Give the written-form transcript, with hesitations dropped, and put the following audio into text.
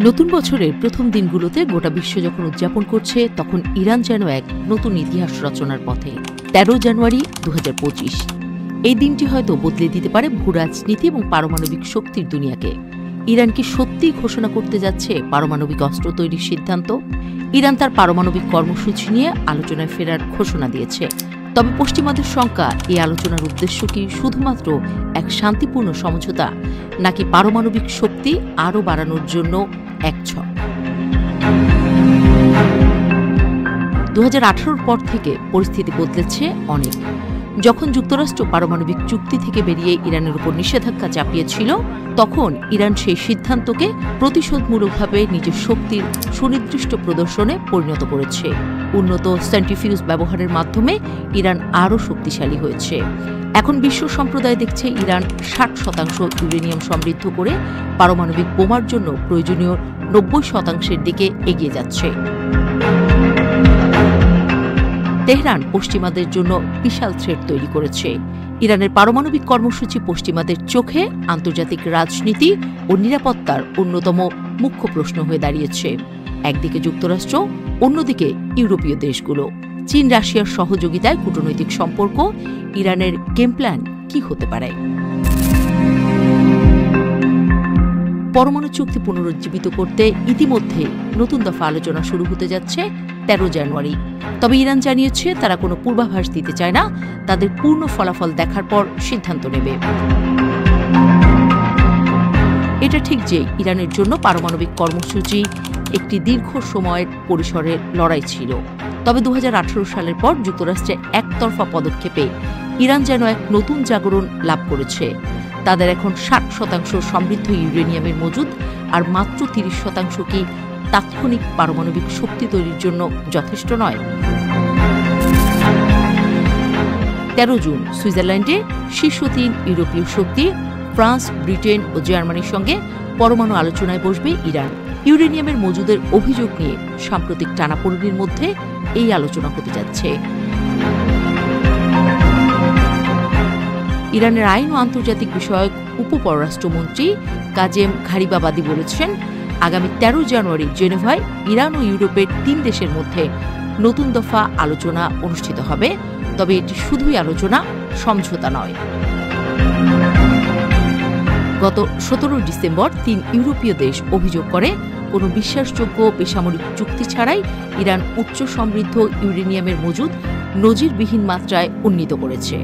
নতুন বছরের প্রথম দিনগুলোতে গোটা বিশ্ব যখন উদযাপন করছে, তখন ইরান যেন এক নতুন ইতিহাস রচনার পথে। ১৩ জানুয়ারি ২০২৫ এই দিনটি হয়তো বদলে দিতে পারে ভূরাজনীতি এবং পারমাণবিক শক্তির দুনিয়াকে। ইরান কি সত্যিই ঘোষণা করতে যাচ্ছে পারমাণবিক অস্ত্র তৈরির সিদ্ধান্ত? ইরান তার পারমাণবিক কর্মসূচি নিয়ে আলোচনায় ফেরার ঘোষণা দিয়েছে। তবে পশ্চিমাদের শঙ্কা, এই আলোচনার উদ্দেশ্য কি শুধুমাত্র এক শান্তিপূর্ণ সমঝোতা, নাকি পারমাণবিক শক্তি আরও বাড়ানোর জন্য এক ছক? ২০১৮ পর থেকে পরিস্থিতি বদলেছে অনেক। যখন যুক্তরাষ্ট্র পারমাণবিক চুক্তি থেকে বেরিয়ে ইরানের উপর নিষেধাজ্ঞা চাপিয়েছিল, তখন ইরান সেই সিদ্ধান্তকে প্রতিশোধমূলকভাবে নিজের শক্তির সুনির্দিষ্ট প্রদর্শনে পরিণত করেছে। উন্নত সেন্ট্রিফিউজ ব্যবহারের মাধ্যমে ইরান আরও শক্তিশালী হয়েছে। এখন বিশ্ব সম্প্রদায় দেখছে ইরান ৬০% ইউরেনিয়াম সমৃদ্ধ করে পারমাণবিক বোমার জন্য প্রয়োজনীয় ৯০% দিকে এগিয়ে যাচ্ছে। তেহরান পশ্চিমাদের জন্য বিশাল থ্রেট তৈরি করেছে। ইরানের পারমাণবিক কর্মসূচি পশ্চিমাদের চোখে আন্তর্জাতিক রাজনীতি ও নিরাপত্তার অন্যতম মুখ্য প্রশ্ন হয়ে দাঁড়িয়েছে। একদিকে যুক্তরাষ্ট্র, অন্যদিকে ইউরোপীয় দেশগুলো। চীন রাশিয়ার সহযোগিতায় কূটনৈতিক সম্পর্ক, ইরানের গেম প্ল্যান কি হতে পারে? পরমাণু চুক্তি পুনরুজ্জীবিত করতে ইতিমধ্যে নতুন দফা আলোচনা শুরু হতে যাচ্ছে ১৩ জানুয়ারি। তবে ইরান জানিয়েছে তারা কোনো পূর্বাভাস দিতে চায় না, তাদের পূর্ণ ফলাফল দেখার পর সিদ্ধান্ত নেবে। এটা ঠিক যে ইরানের জন্য পারমাণবিক কর্মসূচি একটি দীর্ঘ সময়ের পরিসরের লড়াই ছিল। তবে ২০১৮ সালের পর যুক্তরাষ্ট্রের একতরফা পদক্ষেপে ইরান যেন এক নতুন জাগরণ লাভ করেছে। তাদের এখন ৬০% সমৃদ্ধ ইউরেনিয়ামের মজুদ, আর মাত্র ৩০% কি তাৎক্ষণিক পারমাণবিক শক্তি তৈরির জন্য যথেষ্ট নয়? ১৩ জুন সুইজারল্যান্ডে শীর্ষ ৩ ইউরোপীয় শক্তি ফ্রান্স, ব্রিটেন ও জার্মানির সঙ্গে পরমাণু আলোচনায় বসবে ইরান। ইউরেনিয়ামের মজুদের অভিযোগ নিয়ে সাম্প্রতিক টানাপোড়েনের মধ্যে এই আলোচনা হতে যাচ্ছে। ইরানের আইন ও আন্তর্জাতিক বিষয়ক উপপররাষ্ট্রমন্ত্রী কাজেম ঘারিবাবাদি বলেছেন, আগামী ১৩ জানুয়ারি জেনেভায় ইরান ও ইউরোপের ৩ দেশের মধ্যে নতুন দফা আলোচনা অনুষ্ঠিত হবে। তবে এটি শুধুই আলোচনা, সমঝোতা নয়। গত ১৭ ডিসেম্বর ৩ ইউরোপীয় দেশ অভিযোগ করে, কোনো বিশ্বাসযোগ্য বেসামরিক চুক্তি ছাড়াই ইরান উচ্চ সমৃদ্ধ ইউরেনিয়ামের মজুদ নজিরবিহীন মাত্রায় উন্নীত করেছে।